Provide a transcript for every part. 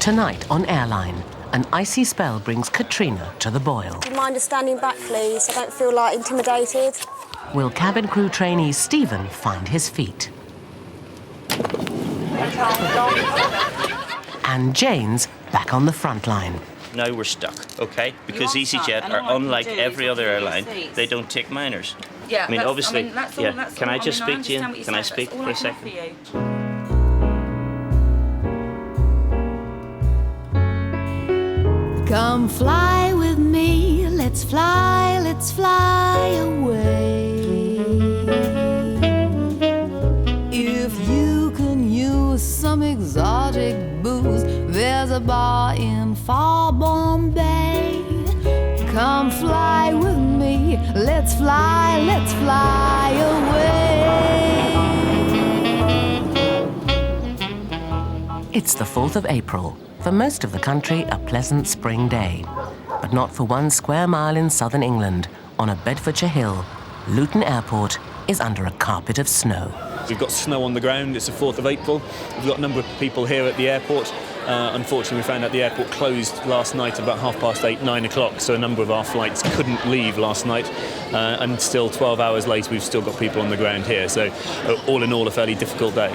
Tonight on Airline, an icy spell brings Katrina to the boil. Do you mind standing back, please? I don't feel, intimidated. Will cabin crew trainee Steven find his feet? And Jane's back on the front line. Now we're stuck, OK? Because easyJet are unlike every other airline. They don't take minors. Yeah, I mean, obviously, Can I just speak to you? Can I speak for a second? Come fly with me, let's fly away. If you can use some exotic booze, there's a bar in far Bombay. Come fly with me, let's fly away. It's the 4th of April. For most of the country, a pleasant spring day. But not for 1 square mile in southern England, on a Bedfordshire hill, Luton Airport is under a carpet of snow. We've got snow on the ground. It's the 4th of April. We've got a number of people here at the airport. Unfortunately, we found out the airport closed last night about 8:30, 9 o'clock, so a number of our flights couldn't leave last night. And still 12 hours later, we've still got people on the ground here. So all in all, a fairly difficult day.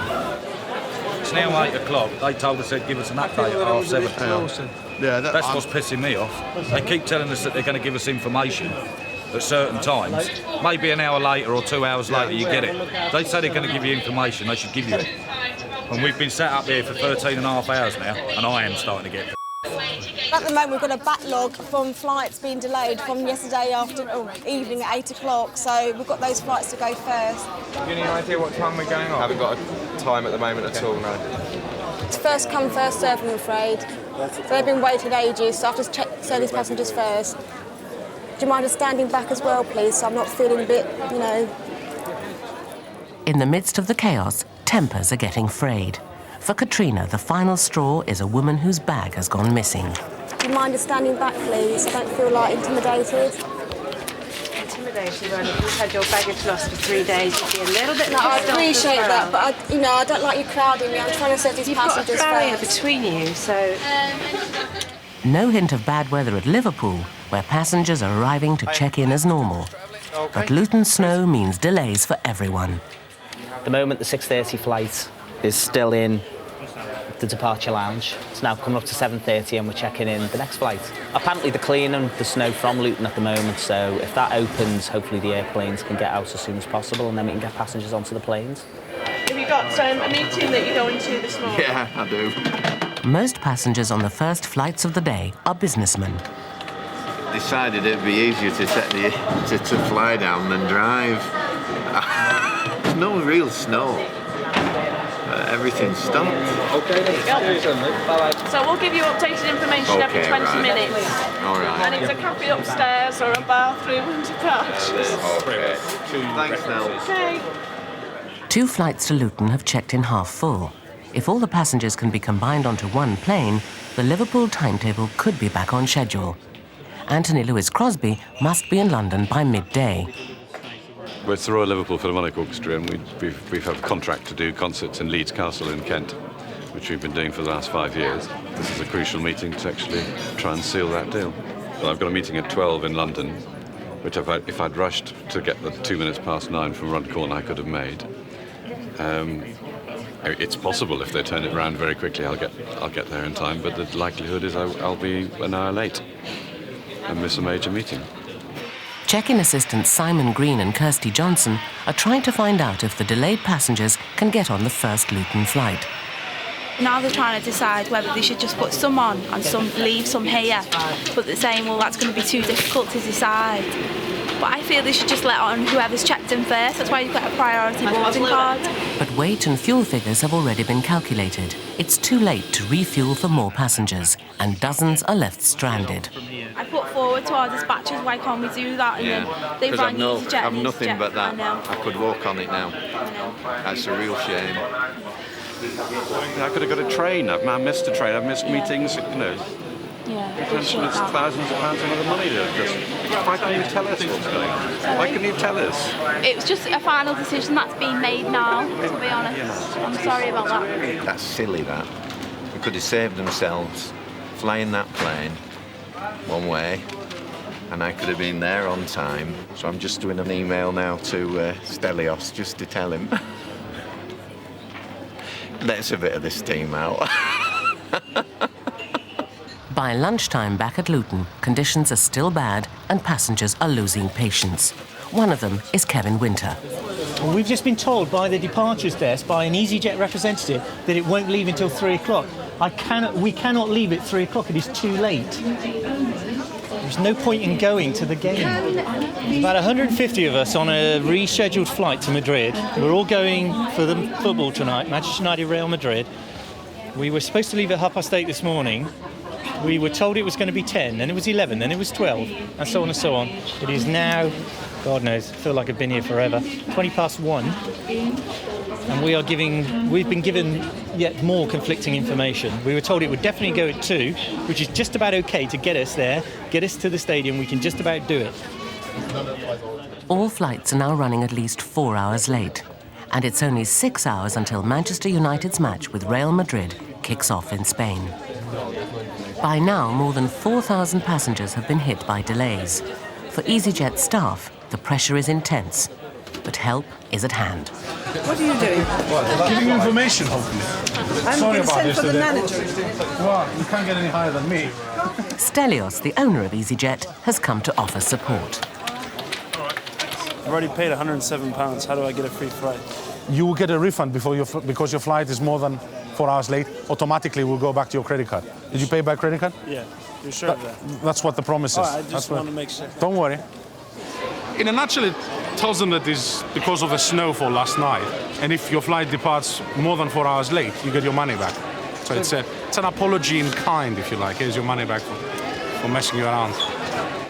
It's now 8 o'clock. They told us they'd give us an update at 7:30. Yeah, that's what's pissing me off. They keep telling us that they're going to give us information at certain times. Maybe an hour later or 2 hours later you get it. They say they're going to give you information, they should give you it. And we've been sat up here for 13 and a half hours now, and I am starting to get At the moment, we've got a backlog from flights being delayed from yesterday evening at 8 o'clock, so we've got those flights to go first. Have you any idea what time we're going on? Haven't got a time at the moment at all, no. It's first come, first served, I'm afraid. So they've been waiting ages, so I've just checked service passengers first. Do you mind just standing back as well, please, so I'm not feeling a bit, In the midst of the chaos, tempers are getting frayed. For Katrina, the final straw is a woman whose bag has gone missing. Do you mind just standing back, please? I don't feel intimidated. Intimidated, well, if you've had your baggage lost for 3 days, you'd be a little bit like I appreciate that, but I don't like you crowding me. I'm trying to set these passengers You've got a barrier first. between you, so... No hint of bad weather at Liverpool, where passengers are arriving to check in as normal. But Luton snow means delays for everyone. At the moment, the 6:30 flight is still in the departure lounge. It's now coming up to 7:30 and we're checking in the next flight. Apparently they're cleaning the snow from Luton at the moment, so if that opens, hopefully the airplanes can get out as soon as possible and then we can get passengers onto the planes. Have you got a meeting that you're going to this morning? Yeah, I do. Most passengers on the first flights of the day are businessmen. Decided it'd be easier to fly down than drive. There's no real snow. Everything's stopped. Okay, so we'll give you updated information every 20 minutes. All right. And it's a cafe upstairs or a bathroom and departures. Okay. Thanks, Nell. Okay. 2 flights to Luton have checked in half full. If all the passengers can be combined onto one plane, the Liverpool timetable could be back on schedule. Anthony Lewis Crosby must be in London by midday. Well, it's the Royal Liverpool Philharmonic Orchestra, and we have a contract to do concerts in Leeds Castle in Kent, which we've been doing for the last 5 years. This is a crucial meeting to actually try and seal that deal. Well, I've got a meeting at 12 in London, which if I'd rushed to get the 9 from Runcorn, I could have made. It's possible if they turn it around very quickly, I'll get there in time, but the likelihood is I'll be an hour late and miss a major meeting. Check-in assistants Simon Green and Kirsty Johnson are trying to find out if the delayed passengers can get on the first Luton flight. Now they're trying to decide whether they should just put some on and leave some here, but they're saying, well, that's going to be too difficult to decide. But I feel they should just let on whoever's checked in first. That's why you've got a priority boarding card. But weight and fuel figures have already been calculated. It's too late to refuel for more passengers, and dozens are left stranded. I put forward to our dispatchers, why can't we do that? And then they rang easyJet. I've nothing but that. I could walk on it now. That's a real shame. I could have got a train. I missed a train. I've missed meetings. Yeah, Potentially it's thousands of pounds worth of money there. Why can't you tell us what's going on? Why couldn't you tell us? It was just a final decision that's being made now, to be honest. I'm sorry about that. That's silly, that. We could have saved themselves flying that plane one way, and I could have been there on time. So I'm just doing an email now to Stelios just to tell him. Let's a bit of the steam out. By lunchtime back at Luton, conditions are still bad and passengers are losing patience. One of them is Kevin Winter. We've just been told by the departures desk, by an easyJet representative, that it won't leave until 3 o'clock. We cannot leave at 3 o'clock, it is too late. There's no point in going to the game. About 150 of us on a rescheduled flight to Madrid. We're all going for the football tonight, Manchester United, Real Madrid. We were supposed to leave at 8:30 this morning. We were told it was going to be 10, then it was 11, then it was 12, and so on and so on. It is now, God knows, I feel like I've been here forever, 1:20, and we've been given yet more conflicting information. We were told it would definitely go at 2, which is just about okay to get us there, get us to the stadium, we can just about do it. All flights are now running at least 4 hours late, and it's only 6 hours until Manchester United's match with Real Madrid kicks off in Spain. By now, more than 4,000 passengers have been hit by delays. For easyJet staff, the pressure is intense, but help is at hand. What are you doing? Giving you information, hopefully. I'm Sorry going to about send for the yesterday. manager. Well, you can't get any higher than me. Stelios, the owner of easyJet, has come to offer support. I've already paid £107. How do I get a free flight? You will get a refund because your flight is more than 4 hours late. Automatically, will go back to your credit card. Did you pay by credit card? Yeah, you're sure of that? That's what the promise is. All right, I just want to make sure. Don't worry. In a nutshell, it tells them that it's because of the snowfall last night. And if your flight departs more than 4 hours late, you get your money back. So it's an apology in kind, if you like. Here's your money back for messing you around.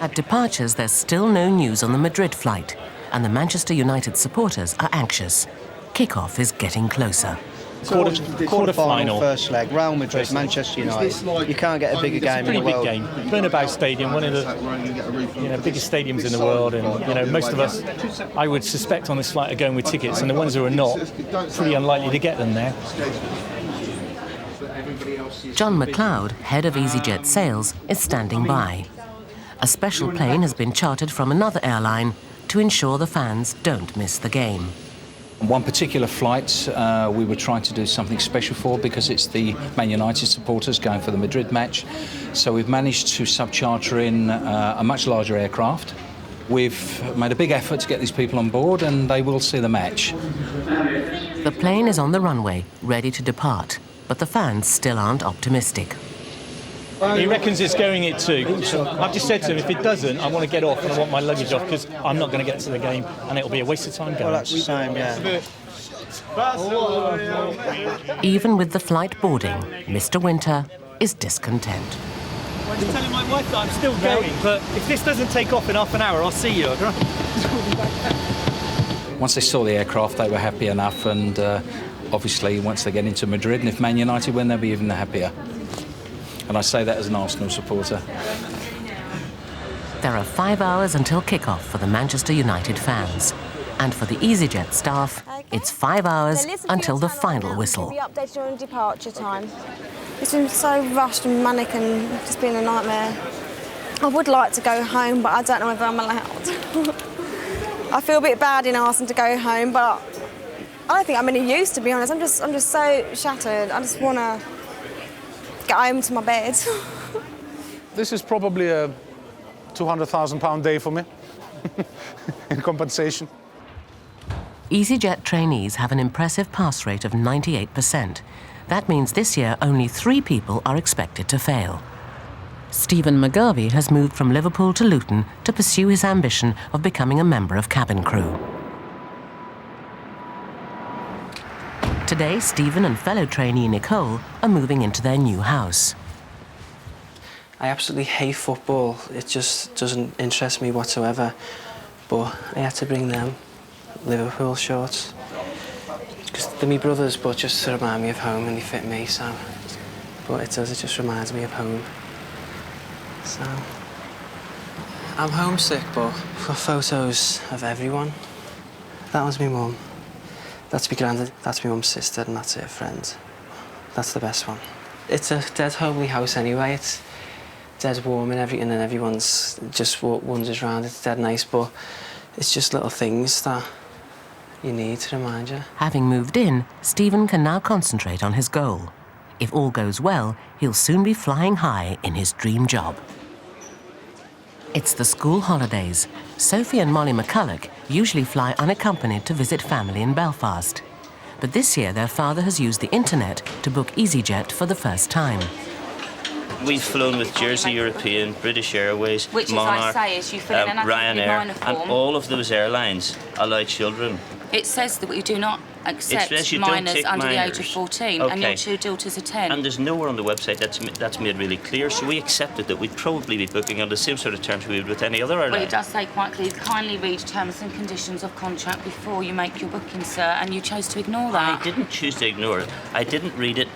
At departures, there's still no news on the Madrid flight, and the Manchester United supporters are anxious. Kickoff is getting closer. Quarter-final. First leg, Real Madrid, Manchester United. You can't get a bigger game in the world. Pretty big game. Bernabeu Stadium, one of the biggest stadiums in the world, and most of us, I would suspect, on this flight are going with tickets, and the ones who are not, pretty unlikely to get them there. John McLeod, head of easyJet sales, is standing by. A special plane has been chartered from another airline to ensure the fans don't miss the game. One particular flight we were trying to do something special for because it's the Man United supporters going for the Madrid match. So we've managed to subcharter in a much larger aircraft. We've made a big effort to get these people on board and they will see the match. The plane is on the runway, ready to depart, but the fans still aren't optimistic. He reckons it's going at 2. I've just said to him, if it doesn't, I want to get off and I want my luggage off because I'm not going to get to the game and it'll be a waste of time going. Well, that's the same, yeah. Even with the flight boarding, Mr. Winter is discontent. I'm telling my wife that I'm still going, but if this doesn't take off in half an hour, I'll see you. Once they saw the aircraft, they were happy enough, and obviously once they get into Madrid, and if Man United win, they'll be even happier. And I say that as an Arsenal supporter. There are 5 hours until kickoff for the Manchester United fans. And for the easyJet staff, it's 5 hours until the final whistle. Be updated on departure time. It's been so rushed and manic and just been a nightmare. I would like to go home, but I don't know whether I'm allowed. I feel a bit bad in asking to go home, but I don't think I'm any use, to be honest. I'm just so shattered. I just want to get home to my bed. This is probably a £200,000 day for me in compensation. easyJet trainees have an impressive pass rate of 98%. That means this year only 3 people are expected to fail. Stephen McGarvey has moved from Liverpool to Luton to pursue his ambition of becoming a member of cabin crew. Today, Stephen and fellow trainee Nicole are moving into their new house. I absolutely hate football. It just doesn't interest me whatsoever. But I had to bring them Liverpool shorts. Because they're my brothers, but just to remind me of home and they fit me, so... But it just reminds me of home. So... I'm homesick, but I've got photos of everyone. That one's my mum. That's my granddad, that's my mum's sister, and that's her friend. That's the best one. it's a dead homely house anyway. It's dead warm and everything, and everyone's just wanders around. It's dead nice, but it's just little things that you need to remind you. Having moved in, Steven can now concentrate on his goal. If all goes well, he'll soon be flying high in his dream job. It's the school holidays. Sophie and Molly McCulloch usually fly unaccompanied to visit family in Belfast. But this year, their father has used the internet to book easyJet for the first time. We've flown with Jersey European, British Airways, Which, Monarch, as I say, is you fill in an Ryanair, minor form. and all of those airlines allow children. It says that we do not accept minors under the age of 14, and your two daughters are 10. And there's nowhere on the website that's made really clear, so we accepted that we'd probably be booking on the same sort of terms we would with any other airline. Well, it does say quite clearly, kindly read terms and conditions of contract before you make your booking, sir, and you chose to ignore that. I didn't choose to ignore it. I didn't read it,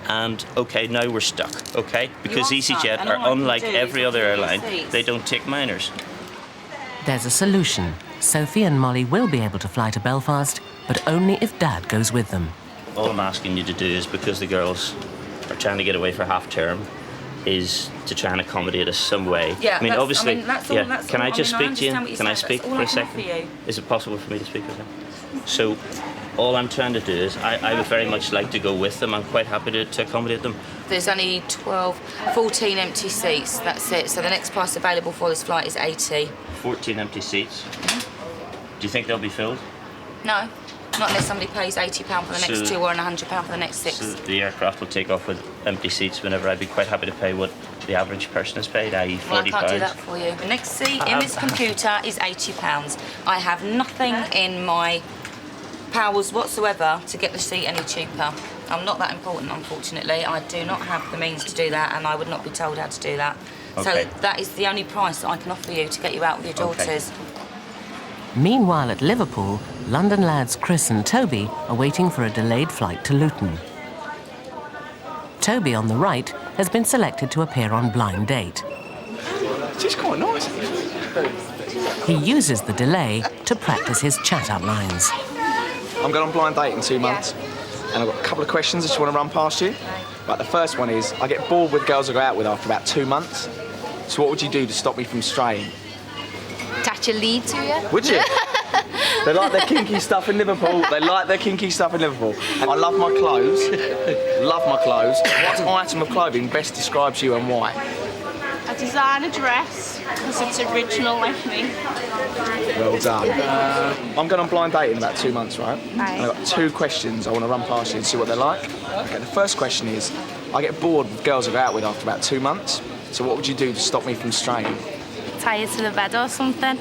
and OK, now we're stuck, OK? Because easyJet are unlike every other airline. They don't take minors. There's a solution. Sophie and Molly will be able to fly to Belfast, but only if Dad goes with them. All I'm asking you to do is, because the girls are trying to get away for half term, is to try and accommodate us some way. Yeah, I mean, obviously. that's all. Can I just speak to you? Can I speak for a second? For you. Is it possible for me to speak for a second? So, all I'm trying to do is, I would very much like to go with them. I'm quite happy to accommodate them. There's only 14 empty seats, that's it. So the next price available for this flight is 80. 14 empty seats. Do you think they'll be filled? No, not unless somebody pays £80 for the next two or £100 for the next 6. So the aircraft will take off with empty seats whenever. I'd be quite happy to pay what the average person has paid, i.e. £40. Well, I can't do that for you. The next seat in this computer is £80. I have nothing in my powers whatsoever to get the seat any cheaper. I'm not that important, unfortunately. I do not have the means to do that, and I would not be told how to do that. Okay. So that is the only price that I can offer you to get you out with your daughters. Meanwhile at Liverpool, London lads Chris and Toby are waiting for a delayed flight to Luton. Toby, on the right, has been selected to appear on Blind Date. It's quite nice. He uses the delay to practice his chat-up lines. I'm going on Blind Date in 2 months, and I've got a couple of questions I just want to run past you. But the first one is, I get bored with girls I go out with after about 2 months. So what would you do to stop me from straying? Attach a lead to you? Would you? They like their kinky stuff in Liverpool. They like their kinky stuff in Liverpool. And I love my clothes. Love my clothes. What item of clothing best describes you and why? A designer dress, because it's original like me. Well done. I'm going on Blind Date in about 2 months, right? Right. And I've got 2 questions I want to run past you and see what they're like. Okay, the first question is, I get bored with girls I go out with after about 2 months. So what would you do to stop me from straying? Tie you to the bed or something.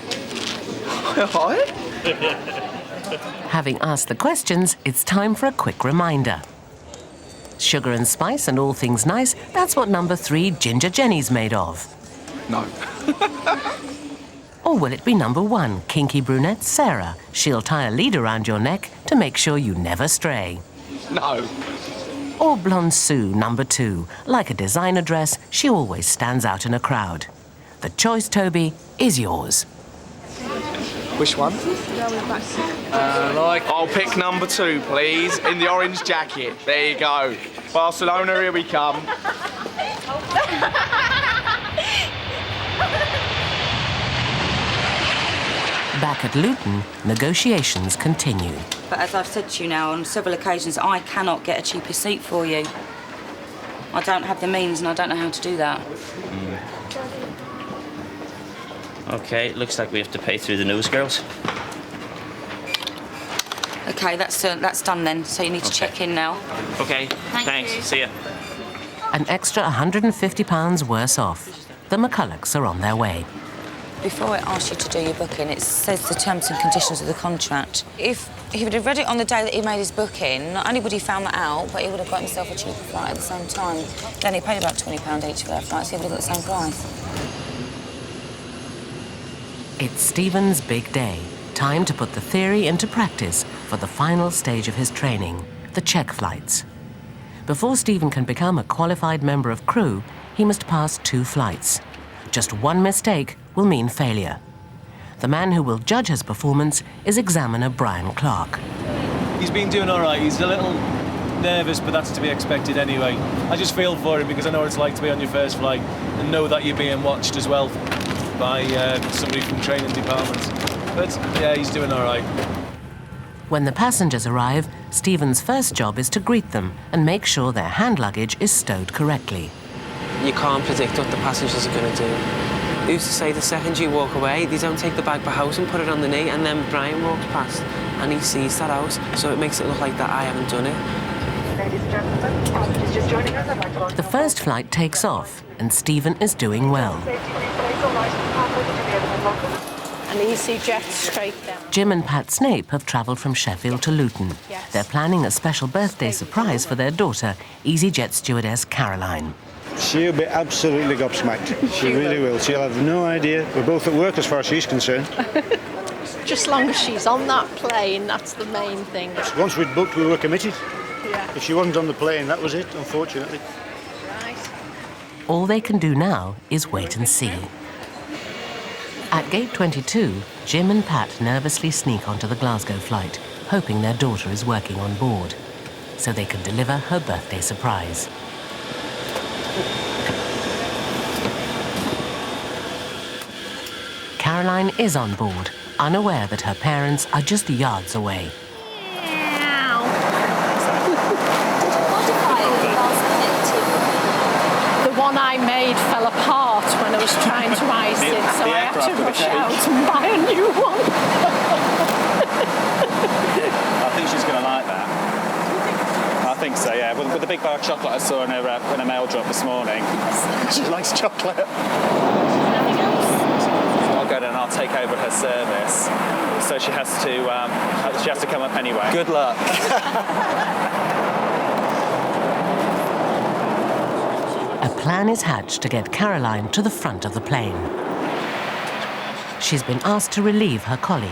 Having asked the questions, it's time for a quick reminder. Sugar and spice and all things nice, that's what number 3 Ginger Jenny's made of. No. Or will it be number 1 Kinky Brunette Sarah? She'll tie a lead around your neck to make sure you never stray. No. Or Blonde Sue, number 2. Like a designer dress, she always stands out in a crowd. The choice, Toby, is yours. Which one? I'll pick number 2, please, in the orange jacket. There you go. Barcelona, here we come. Back at Luton, negotiations continue. But as I've said to you now on several occasions, I cannot get a cheaper seat for you. I don't have the means and I don't know how to do that. OK, looks like we have to pay through the nose, girls. OK, that's done then, so you need to check in now. OK, thanks. See ya. An extra £150 worse off. The McCullochs are on their way. Before I ask you to do your booking, it says the terms and conditions of the contract. If he would have read it on the day that he made his booking, not only would he found that out, but he would have got himself a cheaper flight at the same time. Then he paid about £20 each for their flight, so he would have got the same price. It's Steven's big day. Time to put the theory into practice for the final stage of his training, the check flights. Before Steven can become a qualified member of crew, he must pass 2 flights. Just one mistake will mean failure. The man who will judge his performance is examiner Brian Clark. He's been doing all right. He's a little nervous, but that's to be expected anyway. I just feel for him because I know what it's like to be on your first flight and know that you're being watched as well by somebody from training departments. But yeah, he's doing all right. When the passengers arrive, Stephen's first job is to greet them and make sure their hand luggage is stowed correctly. You can't predict what the passengers are going to do. Who's to say the second you walk away, they don't take the bag per house and put it on the knee, and then Brian walks past and he sees that house, so it makes it look like that I haven't done it. Ladies and gentlemen, passengers just joining us. I'd like to welcome The first flight takes off, and Stephen is doing well. An easyJet straight down. Jim and Pat Snape have travelled from Sheffield to Luton. Yes. They're planning a special birthday surprise for their daughter, easyJet stewardess Caroline. She'll be absolutely gobsmacked. She really will. She'll have no idea. We're both at work as far as she's concerned. Just long as she's on that plane, that's the main thing. Once we'd booked, we were committed. Yeah. If she wasn't on the plane, that was it, unfortunately. Right. All they can do now is wait and see. At gate 22, Jim and Pat nervously sneak onto the Glasgow flight, hoping their daughter is working on board, so they can deliver her birthday surprise. Caroline is on board, unaware that her parents are just yards away. The one I made fell apart when I was trying to ice it, so I had to rush out and buy a new one. I think she's going to like that. I think so, yeah. With the big bar of chocolate I saw in her mail drop this morning. She likes chocolate. I'll go down and I'll take over her service. So she has to come up anyway. Good luck. A plan is hatched to get Caroline to the front of the plane. She's been asked to relieve her colleague.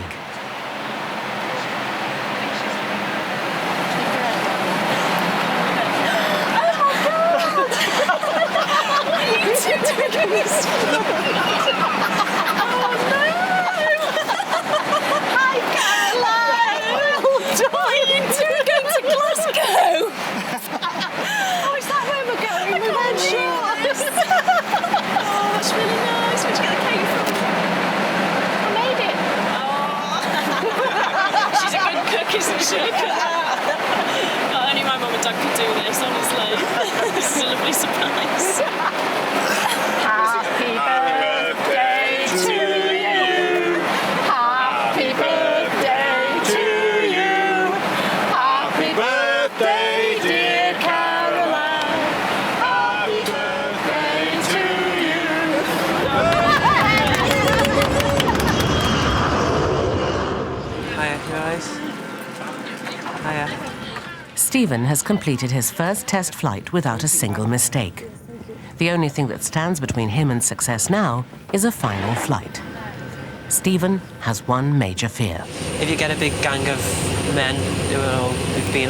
Isn't she? Only my mum and dad could do this, honestly. This is a lovely surprise. Happy birthday to you. Happy birthday to you. Happy birthday, dear Caroline. Happy birthday to you. Hiya, guys. Hiya. Stephen has completed his first test flight without a single mistake. The only thing that stands between him and success now is a final flight. Stephen has one major fear. If you get a big gang of men who've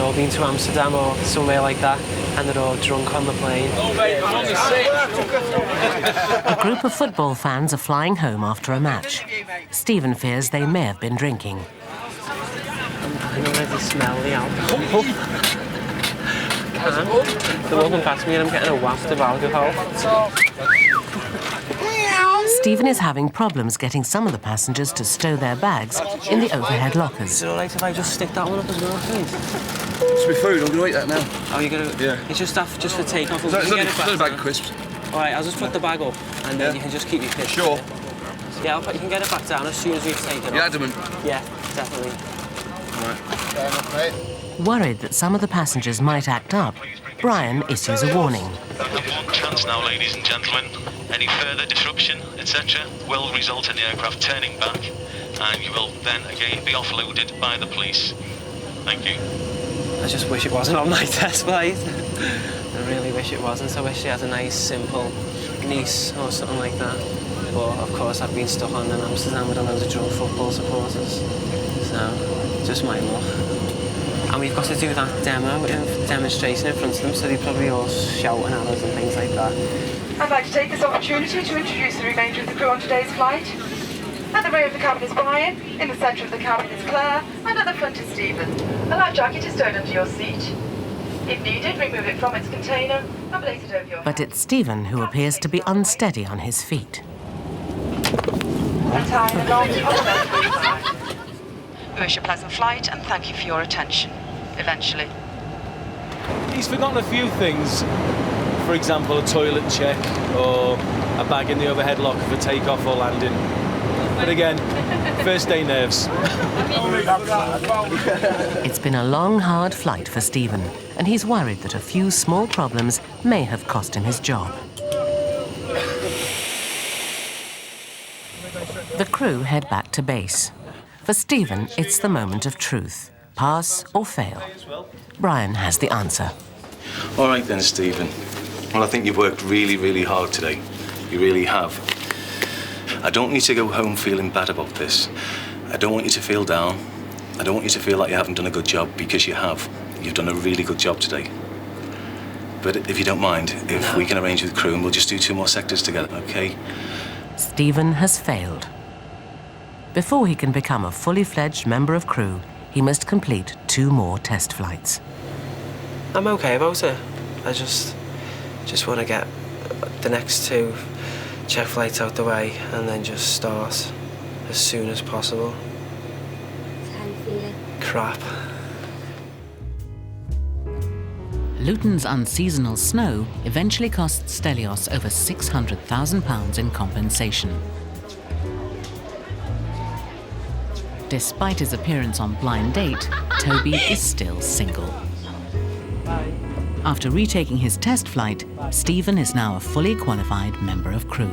all been to Amsterdam or somewhere like that, and they're all drunk on the plane. Oh, mate, I'm on the seat. A group of football fans are flying home after a match. Stephen fears they may have been drinking. I can already smell the alcohol. They're walking past me and I'm getting a waft of alcohol. Stephen is having problems getting some of the passengers to stow their bags in the overhead lockers. Is it all right if I just stick that one up as well, please? It's my food, I'm going to eat that now. Oh, you're going to? Yeah. It's just for takeoff. It's only a bag of crisps. All right, I'll just put the bag up and then you can just keep your crisps. Sure. Yeah, you can get it back down as soon as we've taken it. You're adamant? Yeah, definitely. Worried that some of the passengers might act up, Brian issues a warning. One chance now, ladies and gentlemen. Any further disruption, etc., will result in the aircraft turning back, and you will then again be offloaded by the police. Thank you. I just wish it wasn't on my test flight. I really wish it wasn't. I wish she had a nice, simple niece or something like that. But of course, I've been stuck on in Amsterdam with a load of drunk football supporters. So, just my luck. And we've got to do that demonstration in front of them, so they're probably all shouting at us and things like that. I'd like to take this opportunity to introduce the remainder of the crew on today's flight. At the rear of the cabin is Brian, in the centre of the cabin is Claire, and at the front is Stephen. A life jacket is stowed under your seat. If needed, remove it from its container and place it over your But it's Steven who appears to be unsteady on his feet. and tie the knot on the left side. Wish a pleasant flight and thank you for your attention. Eventually. He's forgotten a few things. For example, a toilet check or a bag in the overhead locker for takeoff or landing. But again, first day nerves. It's been a long, hard flight for Steven, and he's worried that a few small problems may have cost him his job. The crew head back to base. For Steven, it's the moment of truth. Pass or fail. Brian has the answer. All right then, Stephen. Well, I think you've worked really, really hard today. You really have. I don't want you to go home feeling bad about this. I don't want you to feel down. I don't want you to feel like you haven't done a good job, because you have. You've done a really good job today. But if you don't mind, if we can arrange with crew and we'll just do 2 more sectors together, okay? Steven has failed. Before he can become a fully fledged member of crew, he must complete 2 more test flights. I'm okay about it. I just want to get the next 2 check flights out the way and then just start as soon as possible. How are you feeling? Crap. Luton's unseasonal snow eventually cost Stelios over £600,000 in compensation. Despite his appearance on Blind Date, Toby is still single. After retaking his test flight, Steven is now a fully qualified member of crew.